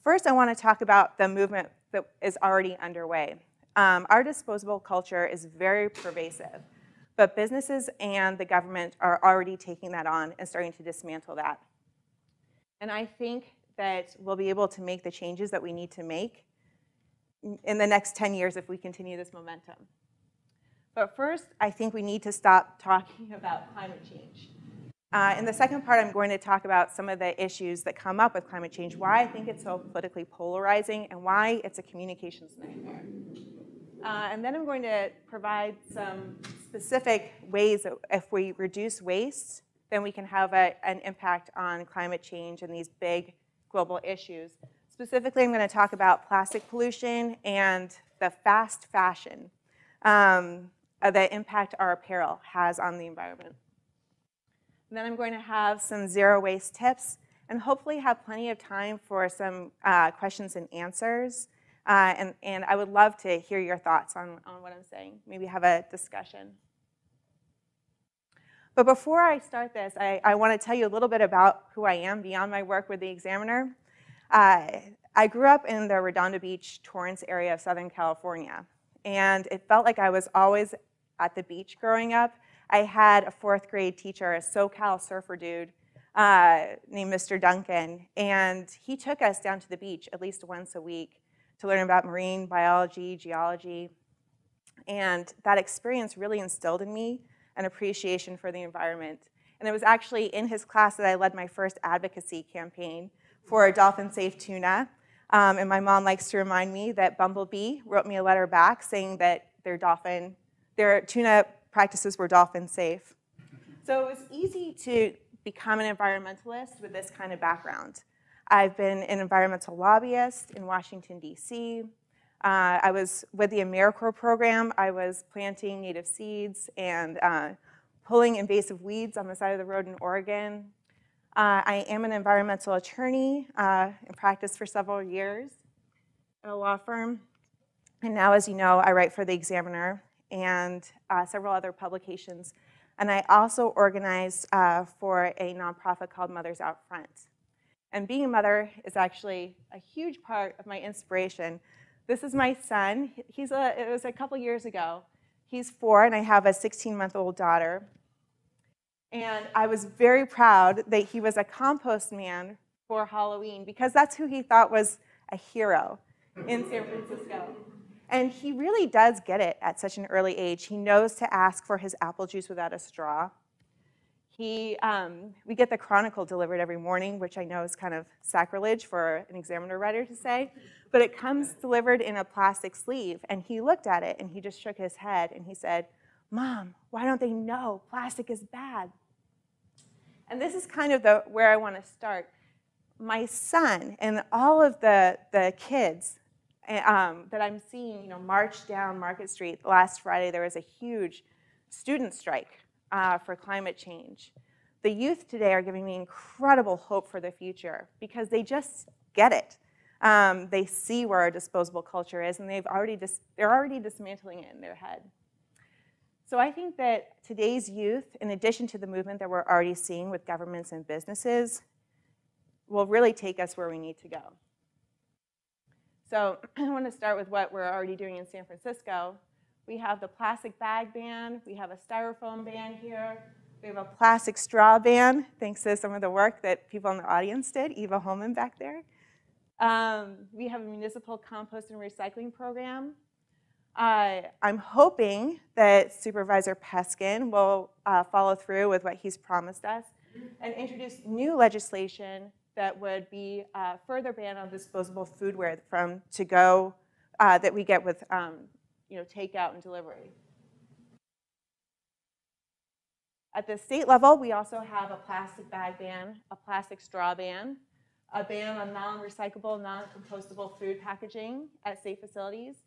First, I want to talk about the movement that is already underway. Our disposable culture is very pervasive, but businesses and the government are already taking that on and starting to dismantle that. And I think that we'll be able to make the changes that we need to make in the next 10 years if we continue this momentum. But first, I think we need to stop talking about climate change. In the second part, I'm going to talk about some of the issues that come up with climate change, why I think it's so politically polarizing, and why it's a communications nightmare. And then I'm going to provide some specific ways that if we reduce waste, then we can have an impact on climate change and these big global issues. Specifically, I'm going to talk about plastic pollution and the fast fashion, the impact our apparel has on the environment. And then I'm going to have some zero waste tips and hopefully have plenty of time for some questions and answers. And I would love to hear your thoughts on what I'm saying, maybe have a discussion. But before I start this, I want to tell you a little bit about who I am beyond my work with the Examiner. I grew up in the Redondo Beach, Torrance area of Southern California, and it felt like I was always at the beach growing up. I had a 4th grade teacher, a SoCal surfer dude named Mr. Duncan, and he took us down to the beach at least once a week to learn about marine biology, geology, and that experience really instilled in me an appreciation for the environment. And it was actually in his class that I led my first advocacy campaign for dolphin-safe tuna. And my mom likes to remind me that Bumblebee wrote me a letter back saying that their tuna practices were dolphin safe. So it was easy to become an environmentalist with this kind of background. I've been an environmental lobbyist in Washington, D.C. I was with the AmeriCorps program. I was planting native seeds and pulling invasive weeds on the side of the road in Oregon. I am an environmental attorney in practice for several years at a law firm. And now, as you know, I write for the Examiner and several other publications. And I also organize for a nonprofit called Mothers Out Front. And being a mother is actually a huge part of my inspiration. This is my son. It was a couple years ago. He's 4, and I have a 16-month-old daughter. And I was very proud that he was a compost man for Halloween because that's who he thought was a hero in San Francisco. And he really does get it at such an early age. He knows to ask for his apple juice without a straw. We get the Chronicle delivered every morning, which I know is kind of sacrilege for an Examiner writer to say, but it comes delivered in a plastic sleeve. And he looked at it and he just shook his head and he said, "Mom, why don't they know plastic is bad?" And this is kind of where I want to start. My son and all of the kids that I'm seeing, march down Market Street. Last Friday, there was a huge student strike for climate change. The youth today are giving me incredible hope for the future because they just get it. They see where our disposable culture is, and they're already dismantling it in their head. So I think that today's youth, in addition to the movement that we're already seeing with governments and businesses, will really take us where we need to go. So I want to start with what we're already doing in San Francisco. We have the plastic bag ban. We have a styrofoam ban here. We have a plastic straw ban, thanks to some of the work that people in the audience did, Eva Holman back there. We have a municipal compost and recycling program. I'm hoping that Supervisor Peskin will follow through with what he's promised us and introduce new legislation that would be a further ban on disposable foodware from to-go that we get with takeout and delivery. At the state level, we also have a plastic bag ban, a plastic straw ban, a ban on non-recyclable, non-compostable food packaging at state facilities.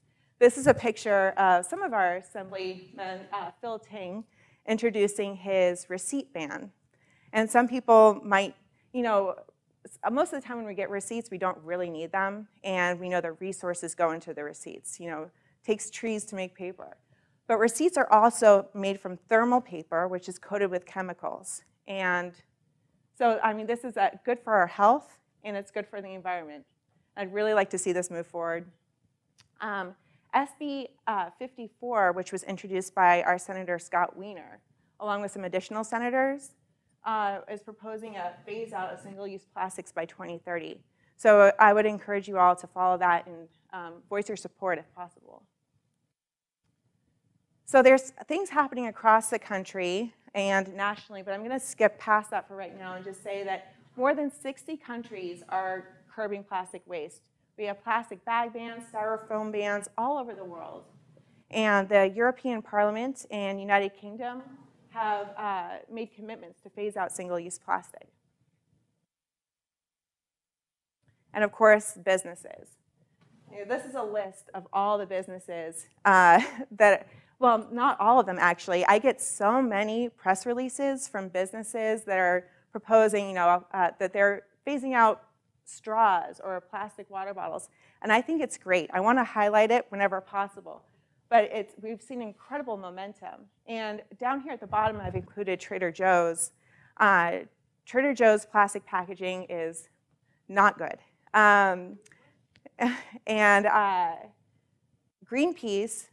This is a picture of some of our assemblymen, Phil Ting, introducing his receipt ban. And some people might, most of the time when we get receipts, we don't really need them, and we know the resources go into the receipts. It takes trees to make paper. But receipts are also made from thermal paper, which is coated with chemicals. And so, this is good for our health, and it's good for the environment. I'd really like to see this move forward. SB 54, which was introduced by our Senator Scott Wiener, along with some additional senators, is proposing a phase out of single-use plastics by 2030. So I would encourage you all to follow that and voice your support if possible. So there's things happening across the country and nationally, but I'm going to skip past that for right now and just say that more than 60 countries are curbing plastic waste. We have plastic bag bans, styrofoam bans all over the world. And the European Parliament and United Kingdom have made commitments to phase out single-use plastic. And of course, businesses. You know, this is a list of all the businesses that, well, not all of them actually. I get so many press releases from businesses that are proposing, that they're phasing out straws or plastic water bottles. And I think it's great. I want to highlight it whenever possible. But we've seen incredible momentum. And down here at the bottom, I've included Trader Joe's. Trader Joe's plastic packaging is not good. And Greenpeace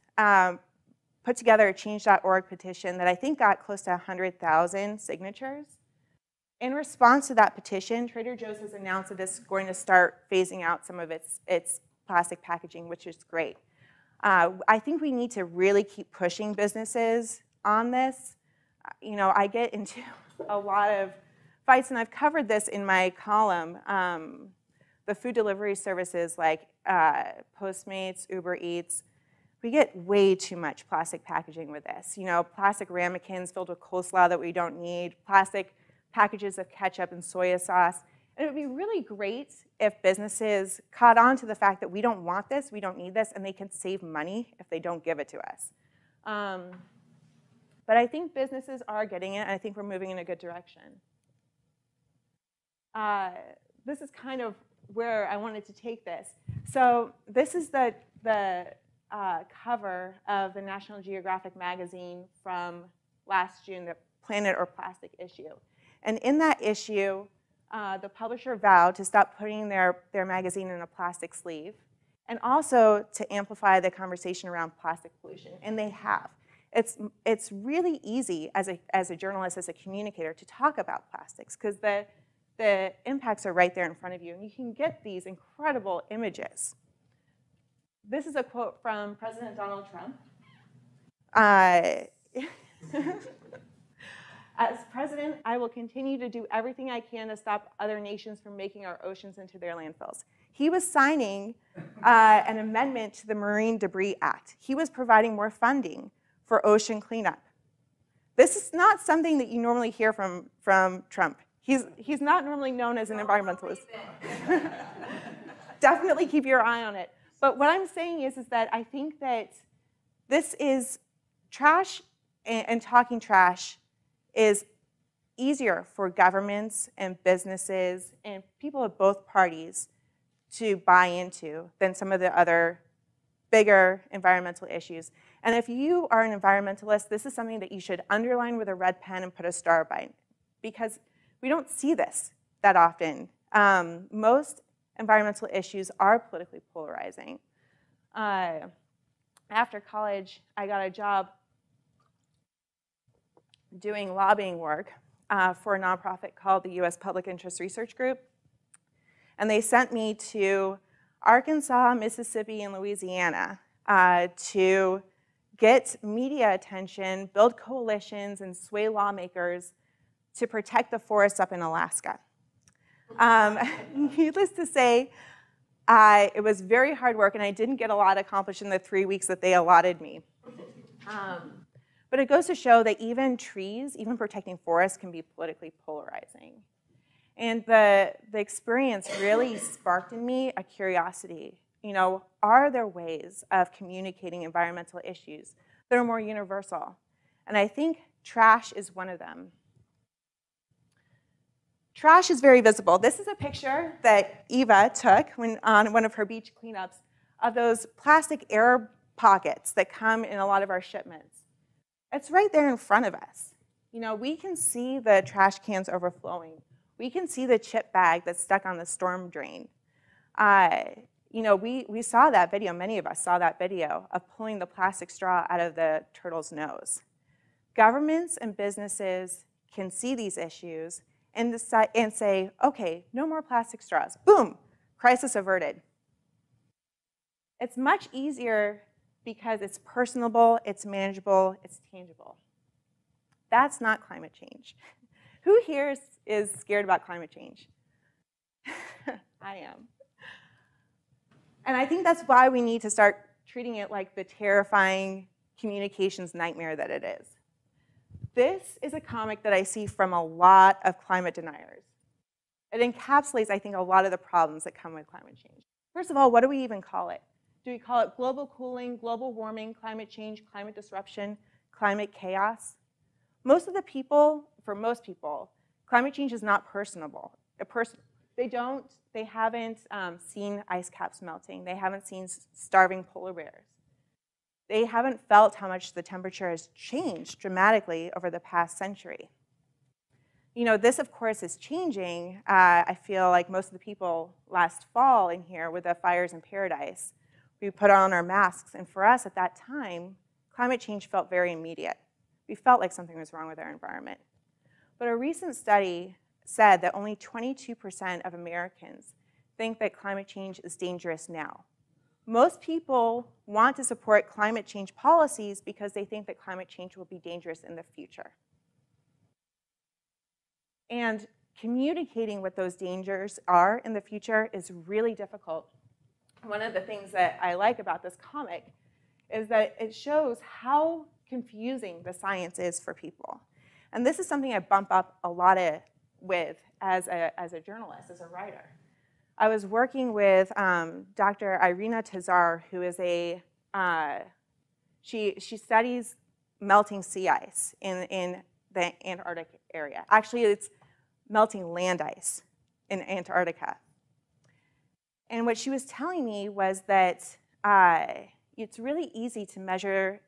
put together a change.org petition that I think got close to 100,000 signatures. In response to that petition, Trader Joe's has announced that it's going to start phasing out some of its plastic packaging, which is great. I think we need to really keep pushing businesses on this. I get into a lot of fights, and I've covered this in my column. The food delivery services like Postmates, Uber Eats, we get way too much plastic packaging with this. Plastic ramekins filled with coleslaw that we don't need, plastic packages of ketchup and soy sauce. And it would be really great if businesses caught on to the fact that we don't want this, we don't need this, and they can save money if they don't give it to us. But I think businesses are getting it, and I think we're moving in a good direction. This is kind of where I wanted to take this. So this is the cover of the National Geographic magazine from last June, the Planet or Plastic issue. And in that issue, the publisher vowed to stop putting their magazine in a plastic sleeve and also to amplify the conversation around plastic pollution, and they have. It's really easy as a journalist, as a communicator, to talk about plastics because the impacts are right there in front of you, and you can get these incredible images. This is a quote from President Donald Trump. As president, I will continue to do everything I can to stop other nations from making our oceans into their landfills. He was signing an amendment to the Marine Debris Act. He was providing more funding for ocean cleanup. This is not something that you normally hear from Trump. He's not normally known as an environmentalist. Definitely keep your eye on it. But what I'm saying is that I think that this is trash, and talking trash is easier for governments and businesses and people of both parties to buy into than some of the other bigger environmental issues. And if you are an environmentalist, this is something that you should underline with a red pen and put a star by it, because we don't see this that often. Most environmental issues are politically polarizing. After college, I got a job doing lobbying work for a nonprofit called the U.S. Public Interest Research Group. And they sent me to Arkansas, Mississippi, and Louisiana to get media attention, build coalitions, and sway lawmakers to protect the forests up in Alaska. Needless to say, it was very hard work, and I didn't get a lot accomplished in the 3 weeks that they allotted me. But it goes to show that even trees, even protecting forests, can be politically polarizing. And the experience really sparked in me a curiosity. Are there ways of communicating environmental issues that are more universal? And I think trash is one of them. Trash is very visible. This is a picture that Eva took on one of her beach cleanups of those plastic air pockets that come in a lot of our shipments. It's right there in front of us. We can see the trash cans overflowing. We can see the chip bag that's stuck on the storm drain. We saw that video, many of us saw that video of pulling the plastic straw out of the turtle's nose. Governments and businesses can see these issues and decide and say, okay, no more plastic straws. Boom, crisis averted. It's much easier because it's personable, it's manageable, it's tangible. That's not climate change. Who here is scared about climate change? I am. And I think that's why we need to start treating it like the terrifying communications nightmare that it is. This is a comic that I see from a lot of climate deniers. It encapsulates, I think, a lot of the problems that come with climate change. First of all, what do we even call it? Do we call it global cooling, global warming, climate change, climate disruption, climate chaos? Most of the people, for most people, climate change is not personable. They haven't seen ice caps melting. They haven't seen starving polar bears. They haven't felt how much the temperature has changed dramatically over the past century. This, of course, is changing. I feel like most of the people last fall in here with the fires in Paradise, we put on our masks. And for us at that time, climate change felt very immediate. We felt like something was wrong with our environment. But a recent study said that only 22% of Americans think that climate change is dangerous now. Most people want to support climate change policies because they think that climate change will be dangerous in the future. And communicating what those dangers are in the future is really difficult. One of the things that I like about this comic is that it shows how confusing the science is for people. And this is something I bump up a lot with as a journalist, as a writer. I was working with Dr. Irina Tazar, who is she studies melting sea ice in the Antarctic area. Actually, it's melting land ice in Antarctica. And what she was telling me was that it's really easy to measure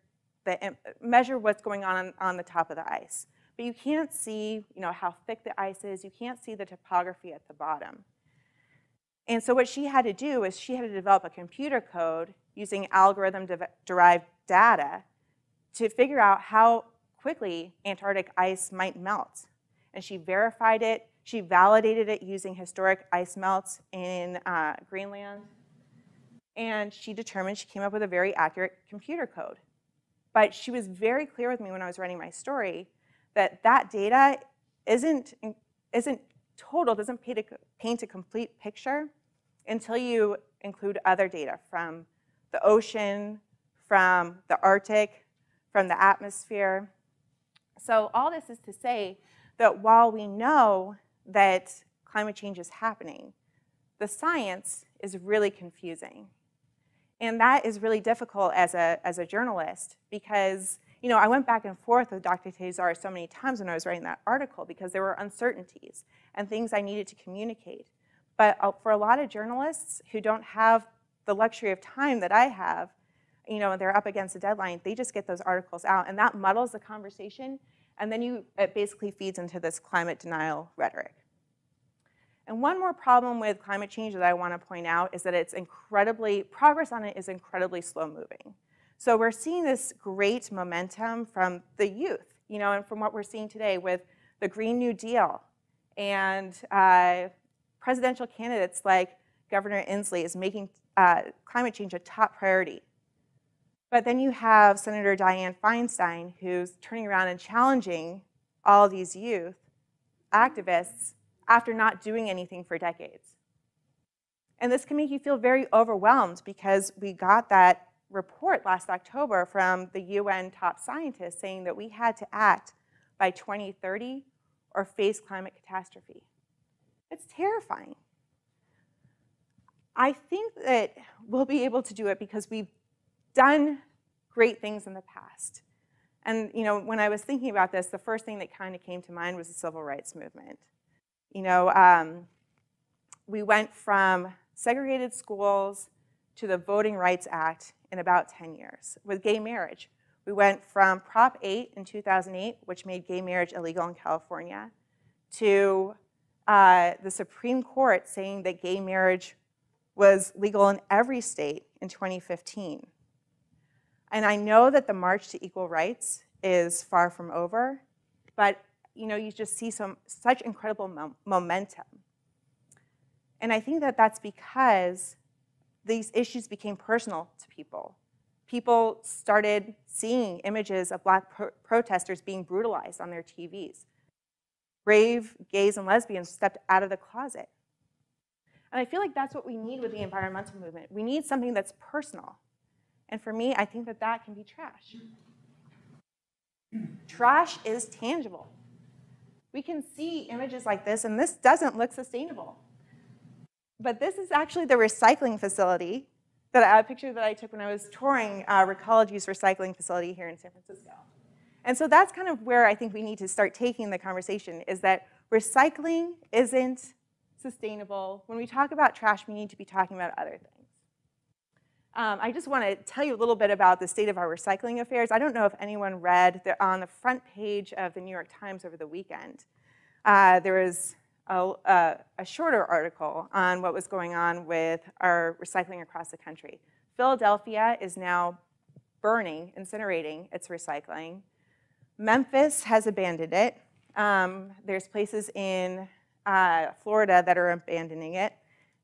what's going on the top of the ice. But you can't see how thick the ice is. You can't see the topography at the bottom. And so what she had to do is she had to develop a computer code using algorithm-derived data to figure out how quickly Antarctic ice might melt. And she verified it. She validated it using historic ice melts in Greenland. And she determined she came up with a very accurate computer code. But she was very clear with me when I was writing my story that data isn't total, doesn't paint a complete picture until you include other data from the ocean, from the Arctic, from the atmosphere. So all this is to say that while we know that climate change is happening, the science is really confusing. And that is really difficult as a journalist because I went back and forth with Dr. Tazar so many times when I was writing that article because there were uncertainties and things I needed to communicate. But for a lot of journalists who don't have the luxury of time that I have, they're up against a deadline, they just get those articles out, and that muddles the conversation, and then it basically feeds into this climate denial rhetoric. And one more problem with climate change that I want to point out is that progress on it is incredibly slow moving. So we're seeing this great momentum from the youth, and from what we're seeing today with the Green New Deal. And presidential candidates like Governor Inslee is making climate change a top priority. But then you have Senator Dianne Feinstein, who's turning around and challenging all these youth activists after not doing anything for decades. And this can make you feel very overwhelmed because we got that report last October from the UN top scientists saying that we had to act by 2030 or face climate catastrophe. It's terrifying. I think that we'll be able to do it because we've done great things in the past. And when I was thinking about this, the first thing that kind of came to mind was the civil rights movement. We went from segregated schools to the Voting Rights Act in about 10 years. With gay marriage, we went from Prop 8 in 2008, which made gay marriage illegal in California, to the Supreme Court saying that gay marriage was legal in every state in 2015. And I know that the march to equal rights is far from over, but you just see such incredible momentum. And I think that that's because these issues became personal to people. People started seeing images of Black protesters being brutalized on their TVs. Brave gays and lesbians stepped out of the closet. And I feel like that's what we need with the environmental movement. We need something that's personal. And for me, I think that that can be trash. Trash is tangible. We can see images like this, and this doesn't look sustainable. But this is actually the recycling facility, a picture that I took when I was touring Recology's recycling facility here in San Francisco. And so that's kind of where I think we need to start taking the conversation, is that recycling isn't sustainable. When we talk about trash, we need to be talking about other things. I just want to tell you a little bit about the state of our recycling affairs. I don't know if anyone read on the front page of the New York Times over the weekend. There was a shorter article on what was going on with our recycling across the country. Philadelphia is now incinerating its recycling. Memphis has abandoned it. There's places in Florida that are abandoning it.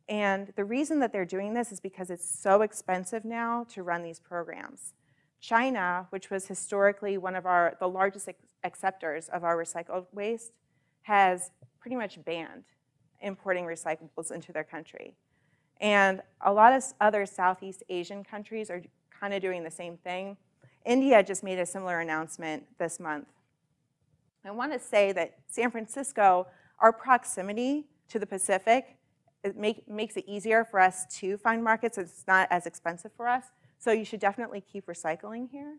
And the reason that they're doing this is because it's so expensive now to run these programs. China, which was historically one of the largest acceptors of our recycled waste, has pretty much banned importing recyclables into their country. And a lot of other Southeast Asian countries are kind of doing the same thing. India just made a similar announcement this month. I want to say that San Francisco, our proximity to the Pacific, makes it easier for us to find markets. It's not as expensive for us. So you should definitely keep recycling here.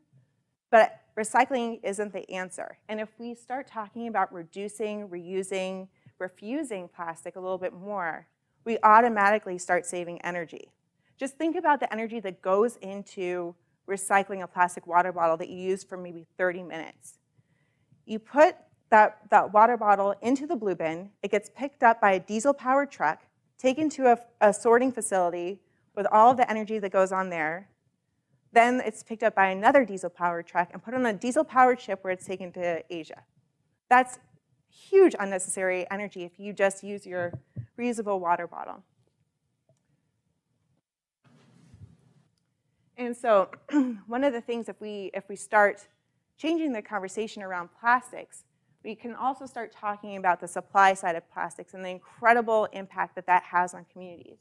But recycling isn't the answer. And if we start talking about reducing, reusing, refusing plastic a little bit more, we automatically start saving energy. Just think about the energy that goes into recycling a plastic water bottle that you use for maybe 30 minutes. You put that water bottle into the blue bin, it gets picked up by a diesel-powered truck, taken to a sorting facility with all of the energy that goes on there. Then it's picked up by another diesel-powered truck and put on a diesel-powered ship where it's taken to Asia. That's huge unnecessary energy if you just use your reusable water bottle. And so one of the things, if we start changing the conversation around plastics, we can also start talking about the supply side of plastics and the incredible impact that that has on communities.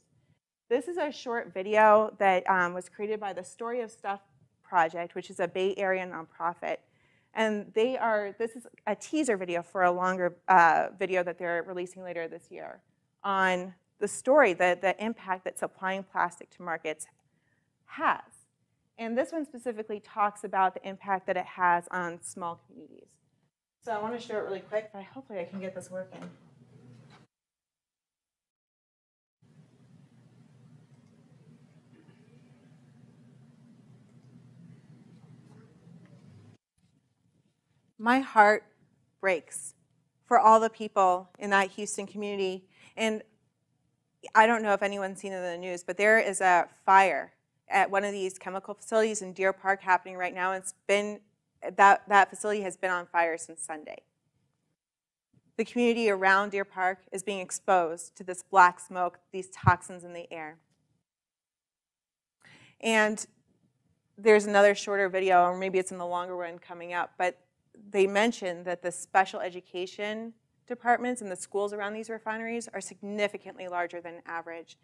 This is a short video that was created by the Story of Stuff project, which is a Bay Area nonprofit. And this is a teaser video for a longer video that they're releasing later this year on the story, the impact that supplying plastic to markets has. And this one specifically talks about the impact that it has on small communities. So I want to show it really quick, but hopefully I can get this working. My heart breaks for all the people in that Houston community. And I don't know if anyone's seen it in the news, but there is a fire at one of these chemical facilities in Deer Park happening right now. It's been that facility has been on fire since Sunday. The community around Deer Park is being exposed to this black smoke, these toxins in the air. And there's another shorter video, or maybe it's in the longer one coming up, but they mentioned that the special education departments in the schools around these refineries are significantly larger than average.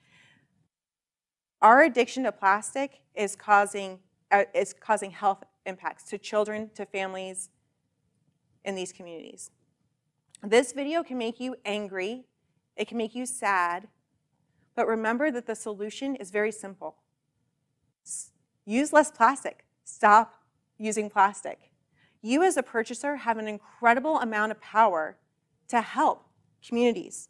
Our addiction to plastic is causing health impacts to children, to families in these communities. This video can make you angry, it can make you sad, but remember that the solution is very simple. Use less plastic. Stop using plastic. You as a purchaser have an incredible amount of power to help communities.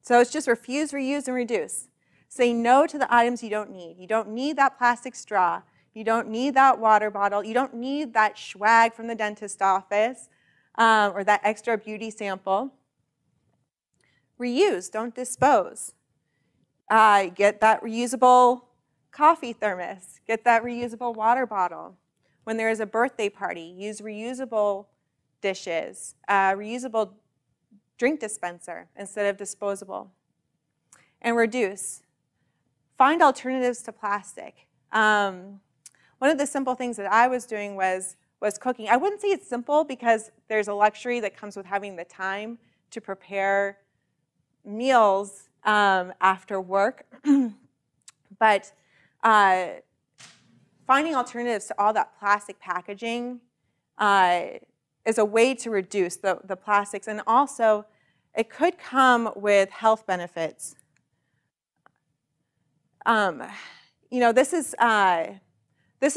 So it's just refuse, reuse, and reduce. Say no to the items you don't need. You don't need that plastic straw. You don't need that water bottle. You don't need that swag from the dentist office or that extra beauty sample. Reuse, don't dispose. Get that reusable coffee thermos. Get that reusable water bottle. When there is a birthday party, use reusable dishes, reusable drink dispenser instead of disposable. And reduce. Find alternatives to plastic. One of the simple things that I was doing was cooking. I wouldn't say it's simple because there's a luxury that comes with having the time to prepare meals after work. But finding alternatives to all that plastic packaging is a way to reduce the plastics. And also, it could come with health benefits. This is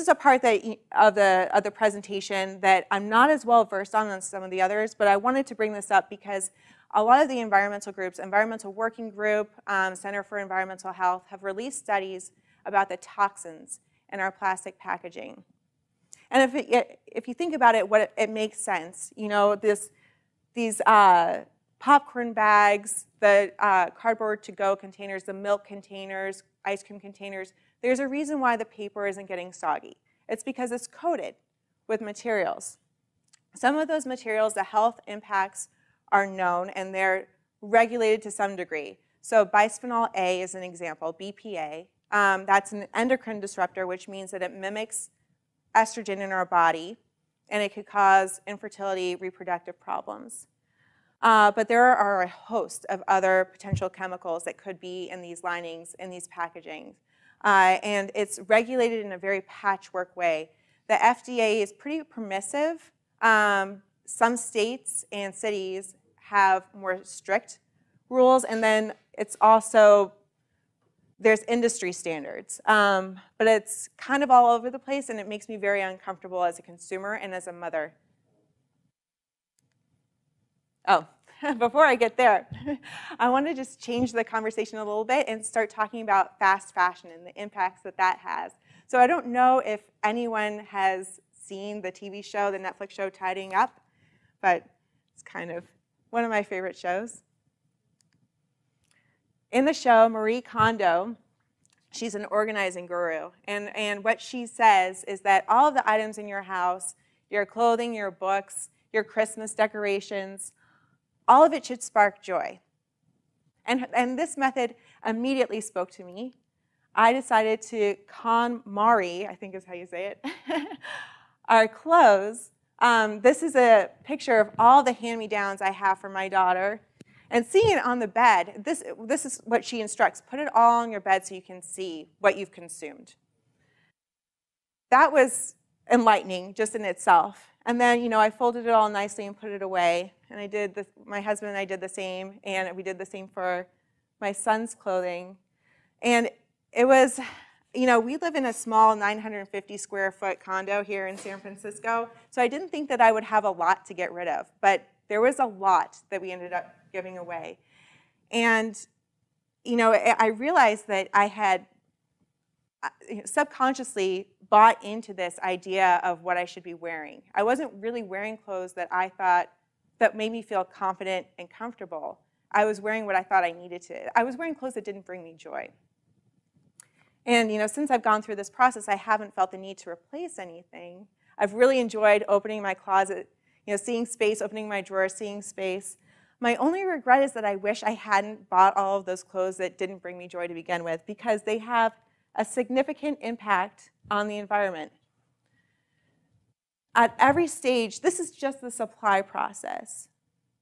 a part of the presentation that I'm not as well versed on as some of the others, but I wanted to bring this up because a lot of the environmental groups, Environmental Working Group, Center for Environmental Health, have released studies about the toxins in our plastic packaging. And if you think about it, it makes sense. These popcorn bags, the cardboard to-go containers, the milk containers, ice cream containers, there's a reason why the paper isn't getting soggy. It's because it's coated with materials. Some of those materials, the health impacts are known and they're regulated to some degree. So bisphenol A is an example, BPA. That's an endocrine disruptor, which means that it mimics estrogen in our body, and it could cause infertility, reproductive problems. But there are a host of other potential chemicals that could be in these linings, in these packaging. And it's regulated in a very patchwork way. The FDA is pretty permissive. Some states and cities have more strict rules, and then it's also, there's industry standards. But it's kind of all over the place, and it makes me very uncomfortable as a consumer and as a mother. Oh, before I get there, I want to just change the conversation a little bit and start talking about fast fashion and the impacts that has. So I don't know if anyone has seen the TV show, the Netflix show Tidying Up, but it's kind of one of my favorite shows. In the show, Marie Kondo, she's an organizing guru, and what she says is that all of the items in your house, your clothing, your books, your Christmas decorations, all of it should spark joy. And this method immediately spoke to me. I decided to KonMari, I think is how you say it, our clothes. This is a picture of all the hand-me-downs I have for my daughter. And seeing it on the bed, this is what she instructs. Put it all on your bed so you can see what you've consumed. That was enlightening just in itself. And then, I folded it all nicely and put it away. And my husband and I did the same, and we did the same for my son's clothing. And it was, we live in a small 950 square foot condo here in San Francisco, so I didn't think that I would have a lot to get rid of, but there was a lot that we ended up giving away. And, I realized that I had subconsciously bought into this idea of what I should be wearing. I wasn't really wearing clothes that I thought that made me feel confident and comfortable. I was wearing what I thought I needed to. I was wearing clothes that didn't bring me joy. And since I've gone through this process, I haven't felt the need to replace anything. I've really enjoyed opening my closet, seeing space, opening my drawer, seeing space. My only regret is that I wish I hadn't bought all of those clothes that didn't bring me joy to begin with, because they have a significant impact on the environment. At every stage, this is just the supply process.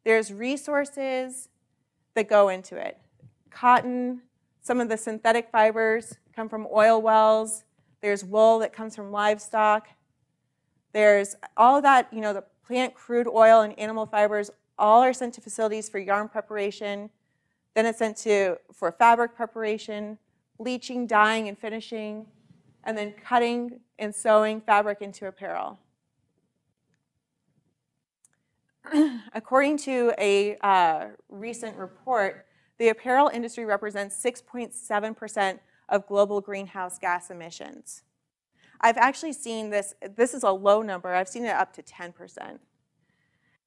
There's resources that go into it. Cotton, some of the synthetic fibers come from oil wells. There's wool that comes from livestock. There's all of that, the plant crude oil and animal fibers, all are sent to facilities for yarn preparation. Then it's sent for fabric preparation, bleaching, dyeing, and finishing, and then cutting and sewing fabric into apparel. According to a recent report, the apparel industry represents 6.7% of global greenhouse gas emissions. I've actually seen this is a low number, I've seen it up to 10%.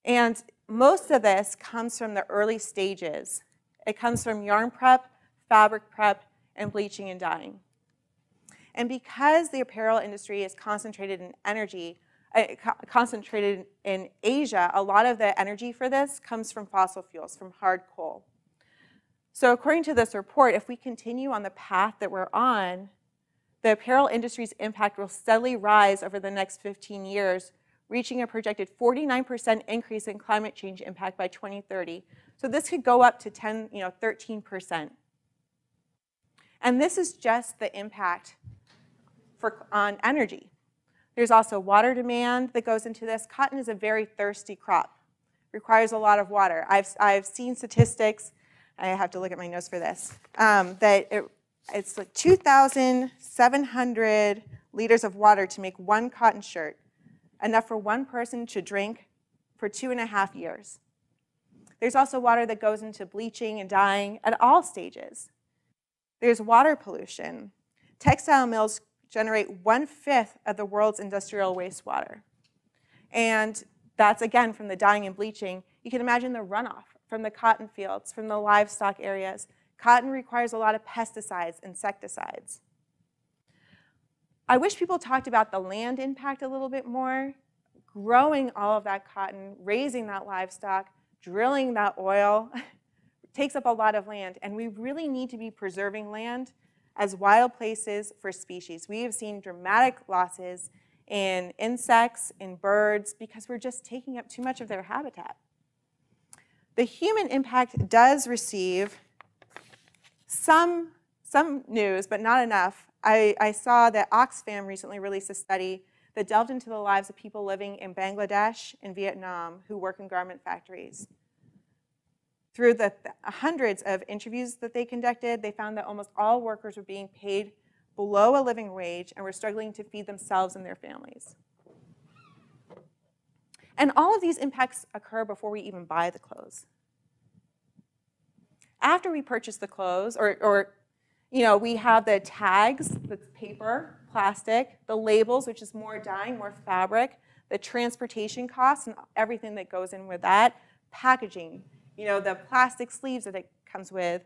And most of this comes from the early stages. It comes from yarn prep, fabric prep, and bleaching and dyeing. And because the apparel industry is concentrated in energy, concentrated in Asia, a lot of the energy for this comes from fossil fuels, from hard coal. So according to this report, if we continue on the path that we're on, the apparel industry's impact will steadily rise over the next 15 years, reaching a projected 49% increase in climate change impact by 2030. So this could go up to 13%. And this is just the impact on energy. There's also water demand that goes into this. Cotton is a very thirsty crop. Requires a lot of water. I've seen statistics, I have to look at my notes for this, that it's like 2,700 liters of water to make one cotton shirt, enough for one person to drink for 2.5 years. There's also water that goes into bleaching and dyeing at all stages. There's water pollution. Textile mills generate 1/5 of the world's industrial wastewater. And that's, again, from the dyeing and bleaching. You can imagine the runoff from the cotton fields, from the livestock areas. Cotton requires a lot of pesticides, insecticides. I wish people talked about the land impact a little bit more. Growing all of that cotton, raising that livestock, drilling that oil takes up a lot of land, and we really need to be preserving land as wild places for species. We have seen dramatic losses in insects, in birds, because we're just taking up too much of their habitat. The human impact does receive some news, but not enough. I saw that Oxfam recently released a study that delved into the lives of people living in Bangladesh and Vietnam who work in garment factories. Through the hundreds of interviews that they conducted, they found that almost all workers were being paid below a living wage and were struggling to feed themselves and their families. And all of these impacts occur before we even buy the clothes. After we purchase the clothes, we have the tags, that's paper, plastic, the labels, which is more dyeing, more fabric, the transportation costs and everything that goes in with that, packaging, the plastic sleeves that it comes with,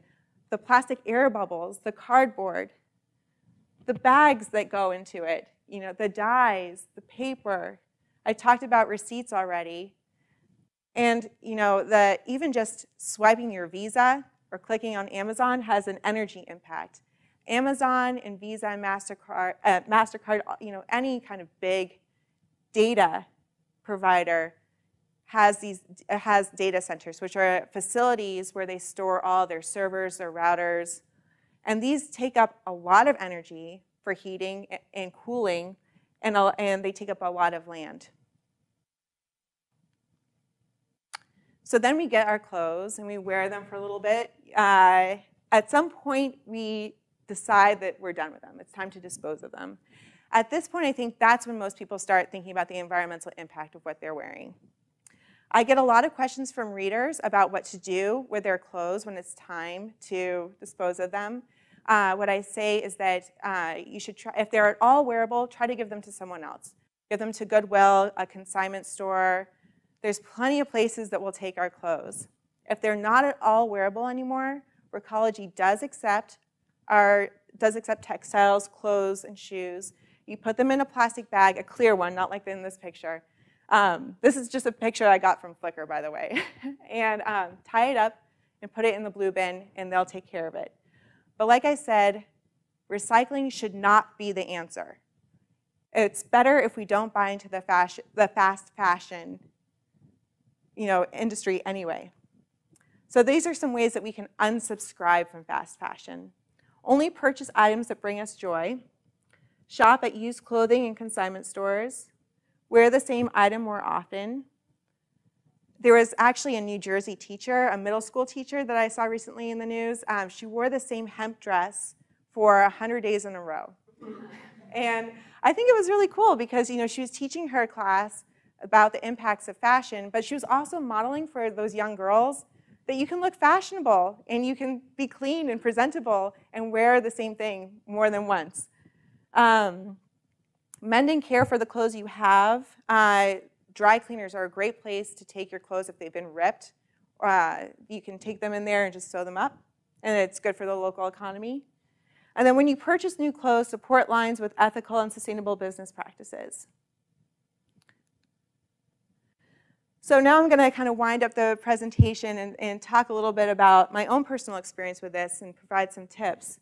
the plastic air bubbles, the cardboard, the bags that go into it, the dyes, the paper. I talked about receipts already. And even just swiping your Visa or clicking on Amazon has an energy impact. Amazon and Visa and MasterCard, any kind of big data provider has data centers, which are facilities where they store all their servers, their routers. And these take up a lot of energy for heating and cooling, and they take up a lot of land. So then we get our clothes and we wear them for a little bit. At some point, we decide that we're done with them. It's time to dispose of them. At this point, I think that's when most people start thinking about the environmental impact of what they're wearing. I get a lot of questions from readers about what to do with their clothes when it's time to dispose of them. What I say is that you should try, if they're at all wearable, try to give them to someone else. Give them to Goodwill, a consignment store. There's plenty of places that will take our clothes. If they're not at all wearable anymore, Recology does accept textiles, clothes, and shoes. You put them in a plastic bag, a clear one, not like in this picture. This is just a picture I got from Flickr, by the way. And tie it up and put it in the blue bin, and they'll take care of it. But like I said, recycling should not be the answer. It's better if we don't buy into the fast fashion industry anyway. So these are some ways that we can unsubscribe from fast fashion. Only purchase items that bring us joy. Shop at used clothing and consignment stores. Wear the same item more often. There was actually a New Jersey teacher, a middle school teacher that I saw recently in the news. She wore the same hemp dress for 100 days in a row. And I think it was really cool because she was teaching her class about the impacts of fashion, but she was also modeling for those young girls that you can look fashionable and you can be clean and presentable and wear the same thing more than once. Mend and care for the clothes you have. Dry cleaners are a great place to take your clothes if they've been ripped You can take them in there and just sew them up, and it's good for the local economy. And then when you purchase new clothes, support lines with ethical and sustainable business practices. So now I'm going to kind of wind up the presentation and talk a little bit about my own personal experience with this and provide some tips.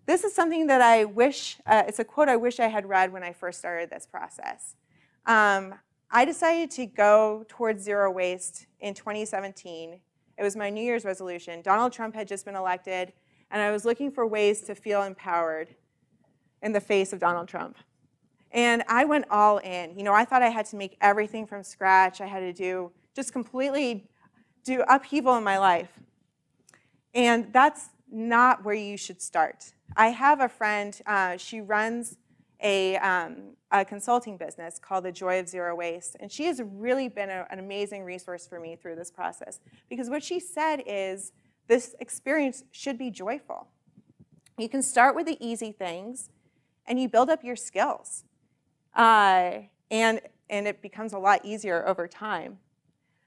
This is something that I wish, it's a quote I wish I had read when I first started this process. I decided to go towards zero waste in 2017. It was my New Year's resolution. Donald Trump had just been elected, and I was looking for ways to feel empowered in the face of Donald Trump. And I went all in. You know, I thought I had to make everything from scratch. I had to just completely do upheaval in my life. And that's not where you should start. I have a friend, she runs a consulting business called The Joy of Zero Waste. And she has really been an amazing resource for me through this process. Because what she said is, this experience should be joyful. You can start with the easy things, and you build up your skills. And it becomes a lot easier over time.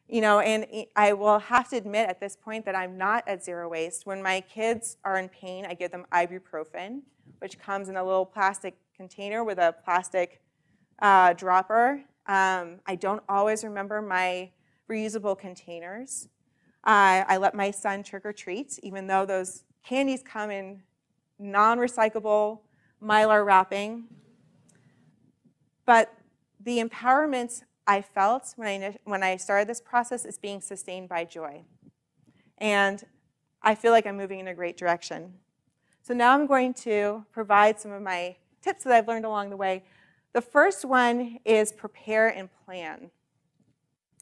You know, and I will have to admit at this point that I'm not at zero waste. When my kids are in pain, I give them ibuprofen, which comes in a little plastic container with a plastic dropper. I don't always remember my reusable containers. I let my son trick or treat, even though those candies come in non-recyclable Mylar wrapping. But the empowerment I felt when I started this process is being sustained by joy. And I feel like I'm moving in a great direction. So now I'm going to provide some of my tips that I've learned along the way. The first one is prepare and plan.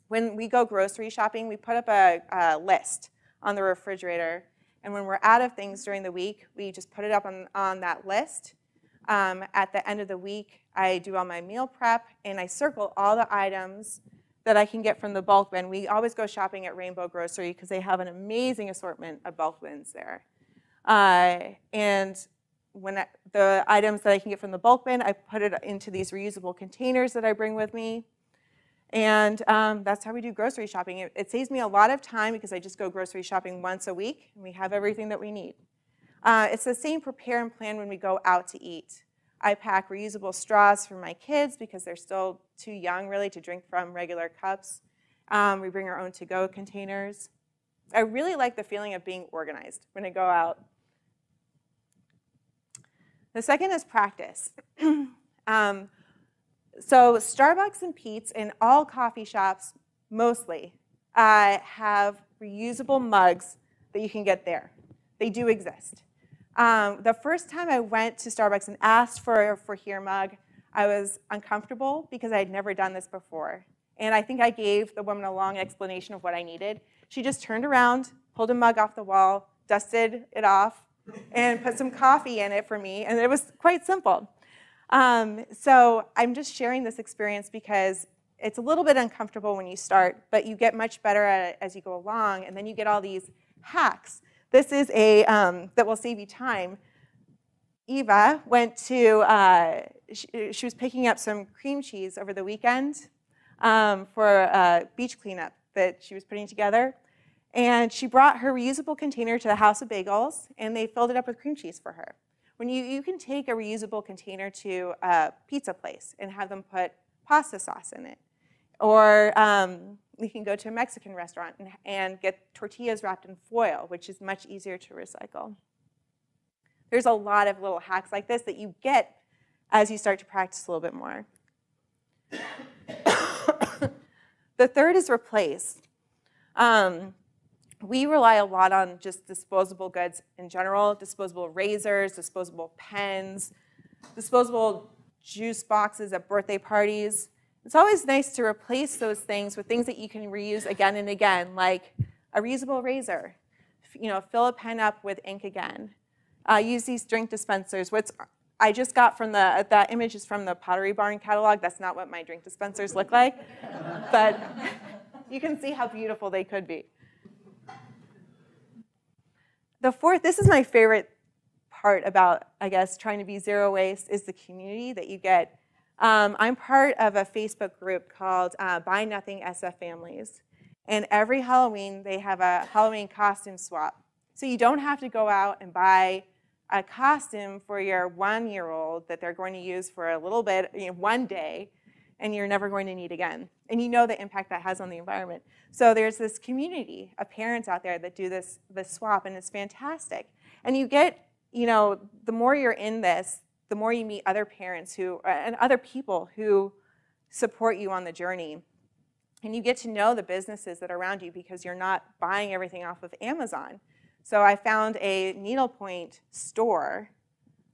When we go grocery shopping, we put up a list on the refrigerator. And when we're out of things during the week, we just put it up on that list. At the end of the week, I do all my meal prep, and I circle all the items that I can get from the bulk bin. We always go shopping at Rainbow Grocery because they have an amazing assortment of bulk bins there. And when the items that I can get from the bulk bin, I put it into these reusable containers that I bring with me. And that's how we do grocery shopping. It saves me a lot of time because I just go grocery shopping once a week, and we have everything that we need. It's the same prepare and plan when we go out to eat. I pack reusable straws for my kids because they're still too young, really, to drink from regular cups. We bring our own to-go containers. I really like the feeling of being organized when I go out. The second is practice. So Starbucks and Pete's and all coffee shops, mostly, have reusable mugs that you can get there. They do exist. The first time I went to Starbucks and asked for a Here mug, I was uncomfortable because I had never done this before. And I think I gave the woman a long explanation of what I needed. She just turned around, pulled a mug off the wall, dusted it off, and put some coffee in it for me, and it was quite simple. So I'm just sharing this experience because it's a little bit uncomfortable when you start, but you get much better at it as you go along, and then you get all these hacks. This is a, that will save you time. Eva went to, she was picking up some cream cheese over the weekend for a beach cleanup that she was putting together. And she brought her reusable container to the House of Bagels, and they filled it up with cream cheese for her. When you can take a reusable container to a pizza place and have them put pasta sauce in it. Or we can go to a Mexican restaurant and get tortillas wrapped in foil, which is much easier to recycle. There's a lot of little hacks like this that you get as you start to practice a little bit more. The third is replace. We rely a lot on just disposable goods in general, disposable razors, disposable pens, disposable juice boxes at birthday parties. It's always nice to replace those things with things that you can reuse again and again, like a reusable razor. You know, fill a pen up with ink again. Use these drink dispensers. I just got from that image is from the Pottery Barn catalog. That's not what my drink dispensers look like, but you can see how beautiful they could be. The fourth, this is my favorite part about, I guess, trying to be zero waste, is the community that you get. I'm part of a Facebook group called Buy Nothing SF Families. And every Halloween, they have a Halloween costume swap. So you don't have to go out and buy a costume for your 1-year-old that they're going to use for a little bit, one day, and you're never going to need again. And you know the impact that has on the environment. So there's this community of parents out there that do this swap, and it's fantastic. And you get, the more you're in this, the more you meet other parents and other people who support you on the journey. And you get to know the businesses that are around you because you're not buying everything off of Amazon. So I found a needlepoint store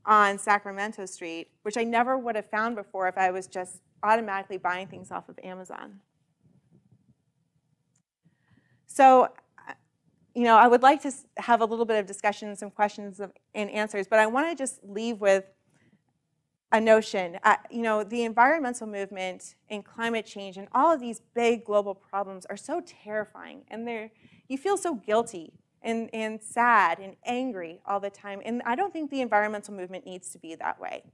on Sacramento Street, which I never would have found before if I was just automatically buying things off of Amazon. So, I would like to have a little bit of discussion, some questions and answers, but I want to just leave with a notion. The environmental movement and climate change and all of these big global problems are so terrifying, and you feel so guilty and sad and angry all the time. And I don't think the environmental movement needs to be that way.